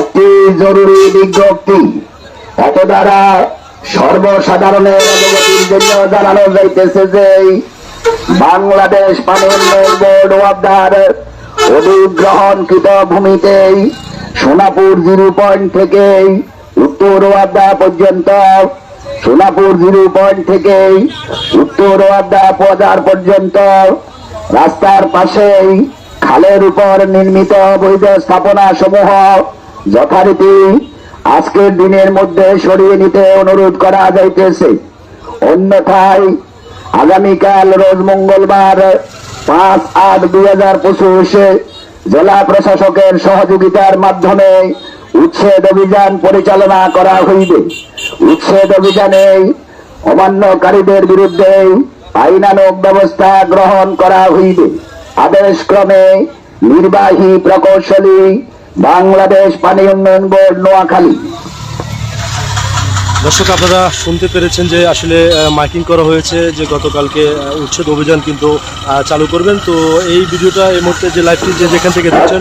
একটি জরুরি বিজ্ঞপ্তি এত দ্বারা সর্বসাধারণের অবগতির জন্য জানানো যাইতেছে যে বাংলাদেশ পানি উন্নয়ন বোর্ড ওয়াদার অধিগ্রহণকৃত ভূমিতে সোনাপুর 0 পয়েন্ট থেকে উত্তর ওয়াদা পর্যন্ত, সোনাপুর 0 পয়েন্ট থেকে উত্তর ওয়াদা বাজার পর্যন্ত রাস্তার পাশেই খালের উপর নির্মিত অবৈধ স্থাপনা সমূহ যথারীতি আজকের দিনের মধ্যে সরিয়ে নিতে অনুরোধ করা যাইতেছে। অন্যথায় আগামীকাল রোজ মঙ্গলবার 5/8/2025 জেলা প্রশাসকের সহযোগিতার মাধ্যমে উচ্ছেদ অভিযান পরিচালনা করা হইবে। উচ্ছেদ অভিযানে অমান্যকারীদের বিরুদ্ধে আইনানুগ ব্যবস্থা গ্রহণ করা হইবে। আদেশক্রমে নির্বাহী প্রকৌশলী, বাংলাদেশ পানি উন্নয়ন বোর্ড, নোয়াখালী। দর্শক, আপনারা শুনতে পেরেছেন যে আসলে মাইকিং করা হয়েছে যে গতকালকে উচ্ছেদ অভিযান কিন্তু চালু করবেন। তো এই ভিডিওটা এই মুহূর্তে যে লাইভটি যে যেখান থেকে দেখছেন